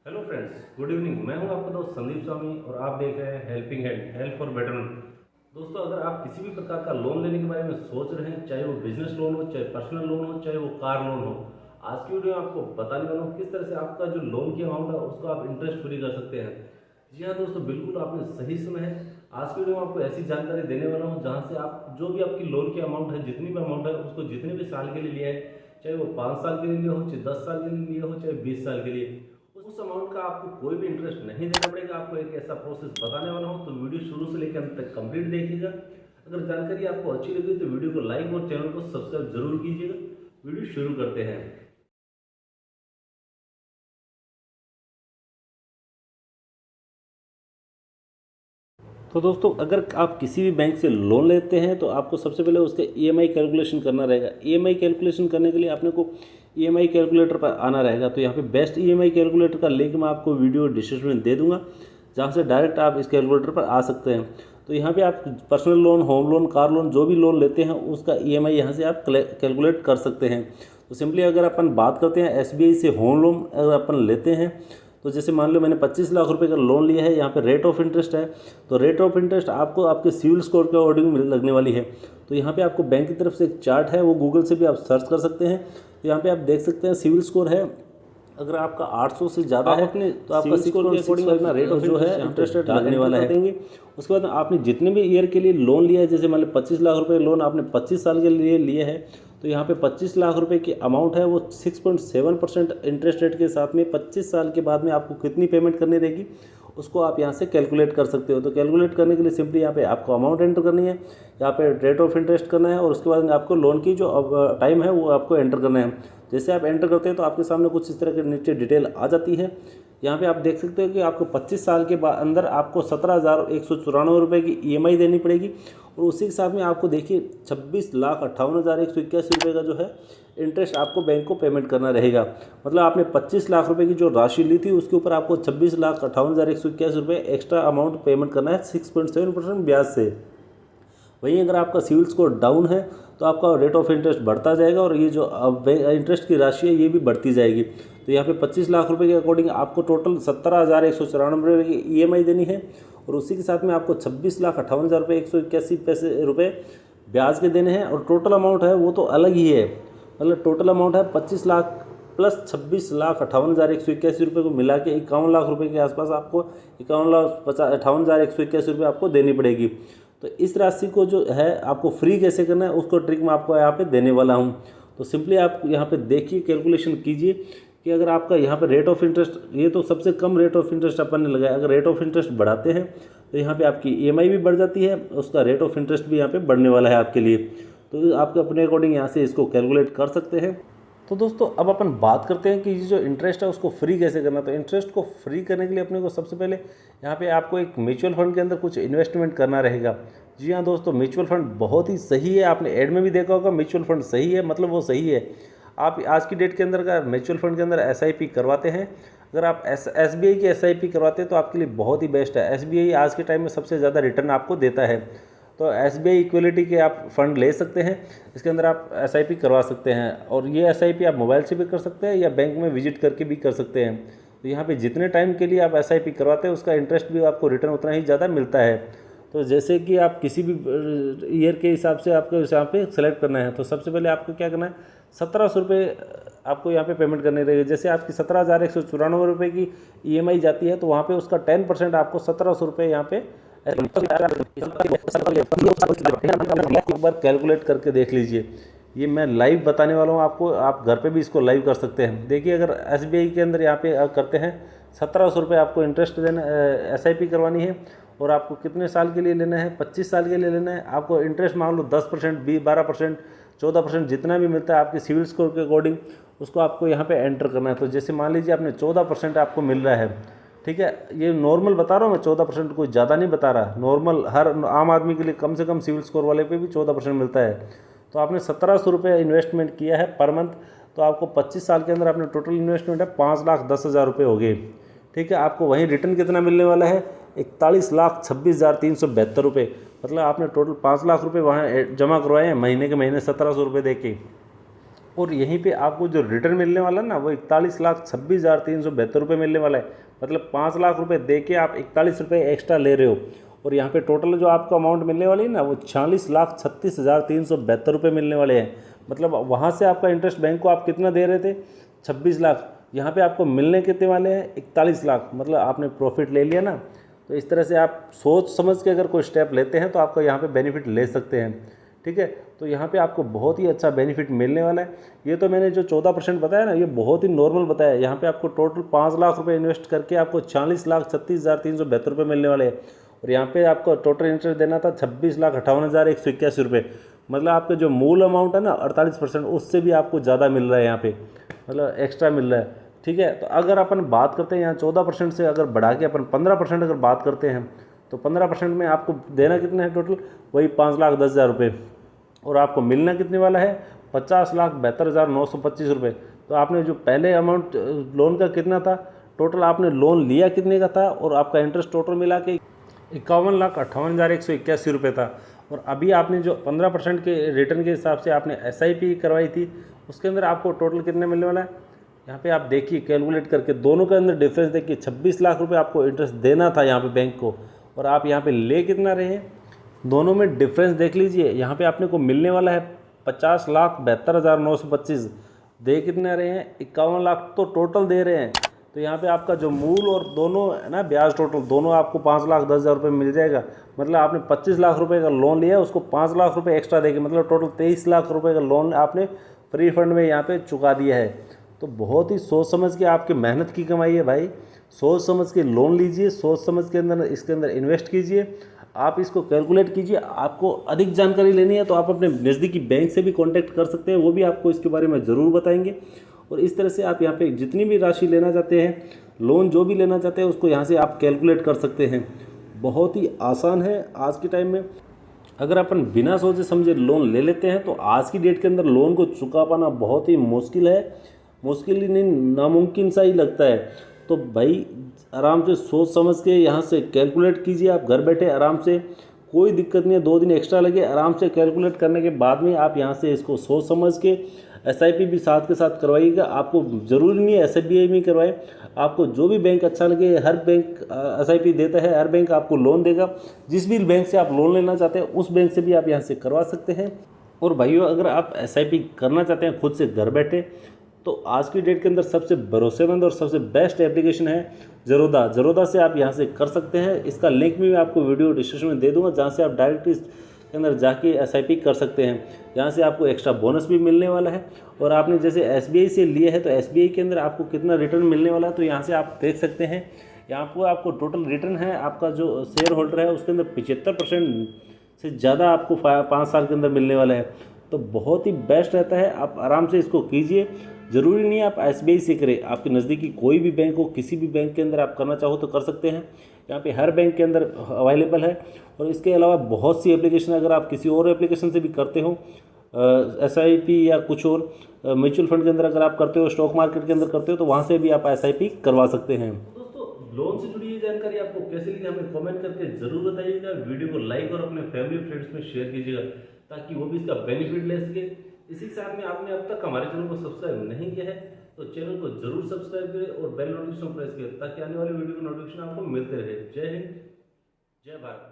Hello friends, good evening. मैं हूं आपका दोस्त संदीप स्वामी और आप देख रहे हैं helping hand, help for betterment. दोस्तों, अगर आप किसी भी प्रकार का लोन लेने के बारे में सोच रहे हैं, चाहे वो बिजनेस लोन हो, चाहे पर्सनल लोन हो, चाहे वो कार लोन हो, आज की वीडियो में आपको बताने वाला हूँ किस तरह से आपका जो लोन की अमाउंट है उसको आप इंटरेस्ट फ्री कर सकते हैं। जी हाँ दोस्तों, बिल्कुल आपने सही सुना है। आज की वीडियो में आपको ऐसी जानकारी देने वाला हूँ जहाँ से आप जो भी आपकी लोन की अमाउंट है, जितनी भी अमाउंट है, उसको जितने भी साल के लिए लिया है, चाहे वो 5 साल के लिए लिया हो, चाहे 10 साल के लिए लिया हो, चाहे 20 साल के लिए, उस अमाउंट का आपको कोई भी इंटरेस्ट नहीं देना पड़ेगा। आपको एक ऐसा प्रोसेस बताने वाला हूँ, तो वीडियो शुरू से लेकर अंत तक कंप्लीट देखिएगा। अगर जानकारी आपको अच्छी लगी तो वीडियो को लाइक और चैनल को सब्सक्राइब जरूर कीजिएगा। वीडियो शुरू करते हैं। तो दोस्तों, अगर आप किसी भी बैंक से लोन लेते हैं तो आपको सबसे पहले उसके ईएमआई कैलकुलेशन करना रहेगा। ईएमआई कैलकुलेशन करने के लिए आपने को ईएमआई कैलकुलेटर पर आना रहेगा। तो यहाँ पे बेस्ट ईएमआई कैलकुलेटर का लिंक मैं आपको वीडियो डिस्क्रिप्शन में दे दूंगा, जहाँ से डायरेक्ट आप इस कैलकुलेटर पर आ सकते हैं। तो यहाँ पे आप personal loan, home loan, car loan जो भी लोन लेते हैं उसका ईएमआई यहाँ से आप कैलकुलेट कर सकते हैं। तो सिंपली अगर अपन बात करते हैं एसबीआई से होम लोन अगर अपन लेते हैं, तो जैसे मान लो मैंने 25 लाख रुपए का लोन लिया है, यहाँ पे रेट ऑफ इंटरेस्ट है। तो रेट ऑफ इंटरेस्ट आपको आपके सिविल स्कोर के अकॉर्डिंग लगने वाली है। तो यहाँ पे आपको बैंक की तरफ से एक चार्ट है, वो गूगल से भी आप सर्च कर सकते हैं। तो यहाँ पे आप देख सकते हैं सिविल स्कोर है, अगर आपका 800 से ज़्यादा है तो आपका स्कोर के अकॉर्डिंग अपना रेट ऑफ जो है इंटरेस्ट रेट लगने वाला है देंगे। उसके बाद आपने जितने भी ईयर के लिए लोन लिया है, जैसे मान लो 25 लाख रुपए लोन आपने 25 साल के लिए लिया है, तो यहाँ पे 25 लाख रुपए की अमाउंट है वो 6.7% इंटरेस्ट रेट के साथ में 25 साल के बाद में आपको कितनी पेमेंट करनी रहेगी उसको आप यहाँ से कैलकुलेट कर सकते हो। तो कैलकुलेट करने के लिए सिंपली यहाँ पे आपको अमाउंट एंटर करनी है, यहाँ पे रेट ऑफ इंटरेस्ट करना है, और उसके बाद आपको लोन की जो टाइम है वो आपको एंटर करना है। जैसे आप एंटर करते हैं तो आपके सामने कुछ इस तरह के नीचे डिटेल आ जाती है। यहाँ पे आप देख सकते हो कि आपको 25 साल के बाद अंदर आपको 17,194 रुपये की ईएमआई देनी पड़ेगी, और उसी के साथ में आपको देखिए 26,58,181 रुपये का जो है इंटरेस्ट आपको बैंक को पेमेंट करना रहेगा। मतलब आपने 25 लाख रुपए की जो राशि ली थी उसके ऊपर आपको 26,58,181 रुपये एक्स्ट्रा अमाउंट पेमेंट करना है 6.7% ब्याज से। वहीं अगर आपका सिविल स्कोर डाउन है तो आपका रेट ऑफ इंटरेस्ट बढ़ता जाएगा, और ये जो इंटरेस्ट की राशि है ये भी बढ़ती जाएगी। तो यहाँ पे 25 लाख रुपए के अकॉर्डिंग आपको टोटल 17,194 रुपये की ईएमआई देनी है, और उसी के साथ में आपको 26,58,181 रुपये ब्याज के देने हैं। और टोटल अमाउंट है वो तो अलग ही है, मतलब टोटल अमाउंट है 25 लाख प्लस 26,58,181 रुपये को मिला के 51 लाख रुपये के आसपास आपको 51,58,181 रुपये आपको देनी पड़ेगी। तो इस राशि को जो है आपको फ्री कैसे करना है उसको ट्रिक मैं आपको यहाँ पे देने वाला हूँ। तो सिंपली आप यहाँ पे देखिए, कैलकुलेशन कीजिए कि अगर आपका यहाँ पे रेट ऑफ इंटरेस्ट, ये तो सबसे कम रेट ऑफ इंटरेस्ट अपन ने लगाया, अगर रेट ऑफ इंटरेस्ट बढ़ाते हैं तो यहाँ पे आपकी ईएमआई भी बढ़ जाती है, उसका रेट ऑफ इंटरेस्ट भी यहाँ पे बढ़ने वाला है आपके लिए। तो आप अपने अकॉर्डिंग यहाँ से इसको कैलकुलेट कर सकते हैं। तो दोस्तों, अब अपन बात करते हैं कि ये जो इंटरेस्ट है उसको फ्री कैसे करना। तो इंटरेस्ट को फ्री करने के लिए अपने को सबसे पहले यहाँ पे आपको एक म्यूचुअल फंड के अंदर कुछ इन्वेस्टमेंट करना रहेगा। जी हाँ दोस्तों, म्यूचुअल फंड बहुत ही सही है। आपने ऐड में भी देखा होगा, म्यूचुअल फंड सही है, मतलब वो सही है। आप आज की डेट के अंदर का म्यूचुअल फंड के अंदर एसआईपी करवाते हैं, अगर आप एसबीआई की एसआईपी करवाते हैं तो आपके लिए बहुत ही बेस्ट है। एसबीआई आज के टाइम में सबसे ज़्यादा रिटर्न आपको देता है। तो एसबीआई इक्विटी के आप फंड ले सकते हैं, इसके अंदर आप एसआईपी करवा सकते हैं, और ये एसआईपी आप मोबाइल से भी कर सकते हैं या बैंक में विजिट करके भी कर सकते हैं। तो यहाँ पे जितने टाइम के लिए आप एसआईपी करवाते हैं उसका इंटरेस्ट भी आपको रिटर्न उतना ही ज़्यादा मिलता है। तो जैसे कि आप किसी भी ईयर के हिसाब से आपको यहाँ पे सेलेक्ट करना है, तो सबसे पहले आपको क्या करना है, 1700 रुपये आपको यहाँ पे पेमेंट करने रहेगी। जैसे आपकी 17,194 रुपये की ईएमआई जाती है, तो वहाँ पे उसका 10% आपको 1700 रुपये यहाँ पे एक बार कैलकुलेट करके देख लीजिए। ये मैं लाइव बताने वाला हूँ आपको, आप घर पे भी इसको लाइव कर सकते हैं। देखिए, अगर एसबीआई के अंदर यहाँ पे करते हैं 1700 रुपये आपको इंटरेस्ट देना, एसआईपी करवानी है, और आपको कितने साल के लिए लेना है, 25 साल के लिए लेना है। आपको इंटरेस्ट मान लो 10%, 12%, 14% जितना भी मिलता है आपके सिविल स्कोर के अकॉर्डिंग, उसको आपको यहाँ पे एंटर करना है। तो जैसे मान लीजिए आपने 14% आपको मिल रहा है, ठीक है, ये नॉर्मल बता रहा हूँ मैं, 14% कोई ज़्यादा नहीं बता रहा, नॉर्मल हर आम आदमी के लिए कम से कम सिविल स्कोर वाले पे भी 14% मिलता है। तो आपने 1700 रुपये इन्वेस्टमेंट किया है पर मंथ, तो आपको 25 साल के अंदर आपने टोटल इन्वेस्टमेंट है 5,10,000 रुपये हो गए। ठीक है, आपको वहीं रिटर्न कितना मिलने वाला है, 41,26,372 रुपये। मतलब आपने टोटल 5 लाख रुपये वहाँ जमा करवाए हैं महीने के महीने 1700 रुपये दे के। और यहीं पे आपको जो रिटर्न मिलने वाला है ना, वो 41,26,372 रुपये मिलने वाला है। मतलब 5 लाख रुपए दे के आप 41 रुपये एक्स्ट्रा ले रहे हो, और यहाँ पे टोटल जो आपको अमाउंट मिलने वाली है ना, वो 46,36,372 रुपये मिलने वाले हैं। मतलब वहाँ से आपका इंटरेस्ट बैंक को आप कितना दे रहे थे, 26 लाख, यहाँ पे आपको मिलने कितने वाले हैं, 41 लाख। मतलब आपने प्रॉफिट ले लिया ना। तो इस तरह से आप सोच समझ के अगर कोई स्टेप लेते हैं तो आपको यहाँ पे बेनिफिट ले सकते हैं। ठीक है, तो यहाँ पे आपको बहुत ही अच्छा बेनिफिट मिलने वाला है। ये तो मैंने जो 14% बताया ना, ये बहुत ही नॉर्मल बताया। यहाँ पे आपको टोटल 5 लाख रुपए इन्वेस्ट करके आपको 40,36,372 रुपये मिलने वाले हैं। और यहाँ पे आपको टोटल इंटरेस्ट देना था 26,58,181 रुपये। मतलब आपका जो मूल अमाउंट है ना 48%, उससे भी आपको ज़्यादा मिल रहा है यहाँ पे, मतलब एक्स्ट्रा मिल रहा है। ठीक है, तो अगर अपन बात करते हैं यहाँ 14% से अगर बढ़ा के अपन 15% अगर बात करते हैं, तो 15% में आपको देना कितना है टोटल, वही 5,10,000 रुपये। और आपको मिलना कितने वाला है, 50,72,925 रुपये। तो आपने जो पहले अमाउंट लोन का कितना था, टोटल आपने लोन लिया कितने का था, और आपका इंटरेस्ट टोटल मिला के 51,58,181 रुपये था। और अभी आपने जो 15% के रिटर्न के हिसाब से आपने SIP करवाई थी, उसके अंदर आपको टोटल कितने मिलने वाला है, यहाँ पे आप देखिए कैलकुलेट करके दोनों के अंदर डिफरेंस देखिए। 26 लाख रुपए आपको इंटरेस्ट देना था यहाँ पे बैंक को, और आप यहाँ पे ले कितना रहे हैं, दोनों में डिफरेंस देख लीजिए। यहाँ पे आपने को मिलने वाला है 50,72,925, दे कितने रहे हैं, 51 लाख तो टोटल दे रहे हैं। तो यहाँ पे आपका जो मूल और दोनों है ना ब्याज, टोटल दोनों आपको 5,10,000 रुपये मिल जाएगा। मतलब आपने 25 लाख रुपए का लोन लिया, उसको 5 लाख रुपए एक्स्ट्रा देके, मतलब टोटल 23 लाख रुपए का लोन आपने फ्री फंड में यहाँ पे चुका दिया है। तो बहुत ही सोच समझ के आपकी मेहनत की कमाई है भाई। सोच समझ के लोन लीजिए, सोच समझ के अंदर इसके अंदर इन्वेस्ट कीजिए। आप इसको कैलकुलेट कीजिए। आपको अधिक जानकारी लेनी है तो आप अपने नज़दीकी बैंक से भी कांटेक्ट कर सकते हैं, वो भी आपको इसके बारे में ज़रूर बताएंगे। और इस तरह से आप यहाँ पे जितनी भी राशि लेना चाहते हैं, लोन जो भी लेना चाहते हैं, उसको यहाँ से आप कैलकुलेट कर सकते हैं। बहुत ही आसान है आज के टाइम में। अगर अपन बिना सोचे समझे लोन ले लेते हैं तो आज की डेट के अंदर लोन को चुका पाना बहुत ही मुश्किल है। मुश्किल ही नहीं, नामुमकिन सा ही लगता है। तो भाई आराम से सोच समझ के यहाँ से कैलकुलेट कीजिए। आप घर बैठे आराम से, कोई दिक्कत नहीं है, 2 दिन एक्स्ट्रा लगे, आराम से कैलकुलेट करने के बाद में आप यहाँ से इसको सोच समझ के SIP भी साथ के साथ करवाइएगा। आपको ज़रूरी नहीं है SBI में करवाए, आपको जो भी बैंक अच्छा लगे, हर बैंक SIP देता है, हर बैंक आपको लोन देगा। जिस भी बैंक से आप लोन लेना चाहते हैं उस बैंक से भी आप यहाँ से करवा सकते हैं। और भाइयों, अगर आप SIP करना चाहते हैं खुद से घर बैठे, तो आज की डेट के अंदर सबसे भरोसेमंद और सबसे बेस्ट एप्लीकेशन है ज़रोदा। ज़रोदा से आप यहाँ से कर सकते हैं। इसका लिंक भी मैं आपको वीडियो डिस्क्रिप्शन में दे दूँगा, जहाँ से आप डायरेक्ट इसके अंदर जाके SIP कर सकते हैं। यहाँ से आपको एक्स्ट्रा बोनस भी मिलने वाला है। और आपने जैसे SBI से लिए है तो SBI के अंदर आपको कितना रिटर्न मिलने वाला है, तो यहाँ से आप देख सकते हैं। यहाँ पर आपको टोटल रिटर्न है, आपका जो शेयर होल्डर है उसके अंदर 75% से ज़्यादा आपको 5 साल के अंदर मिलने वाला है। तो बहुत ही बेस्ट रहता है। आप आराम से इसको कीजिए। ज़रूरी नहीं है आप SBI से करें, आपके नज़दीकी कोई भी बैंक हो, किसी भी बैंक के अंदर आप करना चाहो तो कर सकते हैं। यहाँ पे हर बैंक के अंदर अवेलेबल है। और इसके अलावा बहुत सी एप्लीकेशन, अगर आप किसी और एप्लीकेशन से भी करते हो SIP या कुछ और म्यूचुअल फंड के अंदर अगर आप करते हो, स्टॉक मार्केट के अंदर करते हो, तो वहाँ से भी आप SIP करवा सकते हैं। दोस्तों, लोन से जुड़ी ये जानकारी आपको कैसे लगी हमें कमेंट करके ज़रूर बताइएगा। वीडियो को लाइक और अपने फैमिली फ्रेंड्स में शेयर कीजिएगा, ताकि वो भी इसका बेनिफिट ले सके। इसी के साथ में आपने अब तक हमारे चैनल को सब्सक्राइब नहीं किया है तो चैनल को जरूर सब्सक्राइब करें और बेल नोटिफिकेशन प्रेस करें, ताकि आने वाले वीडियो के नोटिफिकेशन आपको मिलते रहे। जय हिंद, जय भारत।